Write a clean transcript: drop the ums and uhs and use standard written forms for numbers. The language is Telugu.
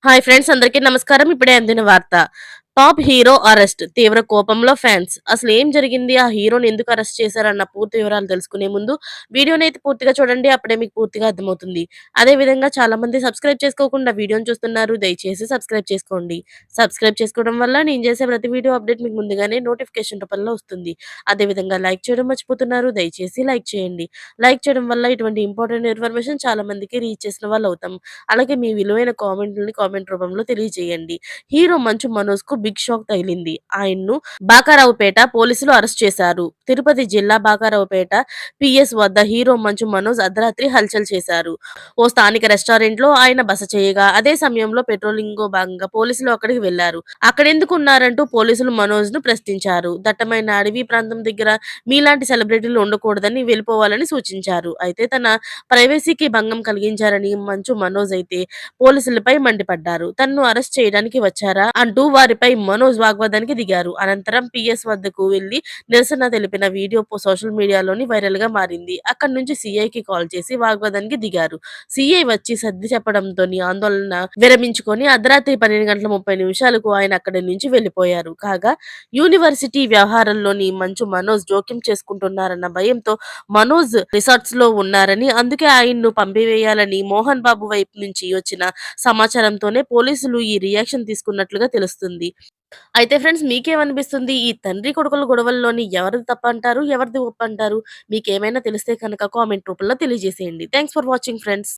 హాయ్ ఫ్రెండ్స్, అందరికీ నమస్కారం. ఇప్పుడే అందిన వార్త. Top hero arrest. తీవ్ర కోపంలో ఫ్యాన్స్. అసలు ఏం జరిగింది? ఆ హీరోని ఎందుకు అరెస్ట్ చేశారన్న పూర్తి వివరాలు తెలుసుకునే ముందు వీడియోనైతే పూర్తిగా చూడండి. అప్పుడే మీకు పూర్తిగా అర్థమవుతుంది. అదే విధంగా చాలా మంది సబ్స్క్రైబ్ చేసుకోకుండా వీడియోని చూస్తున్నారు. దయచేసి సబ్స్క్రైబ్ చేసుకోండి. సబ్స్క్రైబ్ చేసుకోవడం వల్ల నేను చేసే ప్రతి వీడియో అప్డేట్ మీకు ముందుగానే నోటిఫికేషన్ రూపంలో వస్తుంది. అదే విధంగా లైక్ చేయడం మర్చిపోతున్నారు. దయచేసి లైక్ చేయండి. లైక్ చేయడం వల్ల ఇటువంటి ఇంపార్టెంట్ ఇన్ఫర్మేషన్ చాలా మందికి రీచ్ చేసిన వాళ్ళు అవుతాం. అలాగే మీ విలువైన కామెంట్‌లని కామెంట్ రూపంలో తెలియజేయండి. హీరో మంచు మనోజ్‌కు బిగ్ షాక్ తగిలింది. ఆయన్ను బాకారావుపేట పోలీసులు అరెస్ట్ చేశారు. తిరుపతి జిల్లా బాకారావుపేట పీఎస్ వద్ద హీరో మంచు మనోజ్ అర్ధరాత్రి హల్చల్ చేశారు. ఓ స్థానిక రెస్టారెంట్‌లో ఆయన బస చేయగా, అదే సమయంలో పెట్రోలింగ్‌లో భాగంగా పోలీసులు అక్కడికి వెళ్లారు. అక్కడెందుకున్నారంటూ పోలీసులు మనోజ్‌ను ప్రశ్నించారు. దట్టమైన అడవి ప్రాంతం దగ్గర మీలాంటి సెలబ్రిటీలు ఉండకూడదని వెళ్ళిపోవాలని సూచించారు. అయితే తన ప్రైవసీకి భంగం కలిగించారని మంచు మనోజ్ అయితే పోలీసులపై మండిపడ్డారు. తనను అరెస్ట్ చేయడానికి వచ్చారా అంటూ వారిపై మనోజ్ వాగ్వాదానికి దిగారు. అనంతరం పీఎస్ వద్దకు వెళ్లి నిరసన తెలిపిన వీడియో సోషల్ మీడియాలోని వైరల్ గా మారింది. అక్కడి నుంచి సీఐకి కాల్ చేసి వాగ్వాదానికి దిగారు. సీఐ వచ్చి సర్ది చెప్పడంతోని ఆందోళన విరమించుకొని అర్ధరాత్రి 12:30 ఆయన అక్కడి నుంచి వెళ్లిపోయారు. కాగా యూనివర్సిటీ వ్యవహారంలోని మంచు మనోజ్ జోక్యం చేసుకుంటున్నారన్న భయంతో మనోజ్ రిసార్ట్స్ లో ఉన్నారని, అందుకే ఆయన్ను పంపివేయాలని మోహన్ బాబు వైపు నుంచి వచ్చిన సమాచారంతోనే పోలీసులు ఈ రియాక్షన్ తీసుకున్నట్లుగా తెలుస్తుంది. అయితే ఫ్రెండ్స్, మీకేమనిపిస్తుంది? ఈ తండ్రి కొడుకుల గొడవల్లోని ఎవరిది తప్పంటారు? ఎవరిది ఒప్పంటారు? మీకేమైనా తెలిస్తే కనుక కామెంట్ రూపంలో తెలియజేసేయండి. Thanks for watching friends.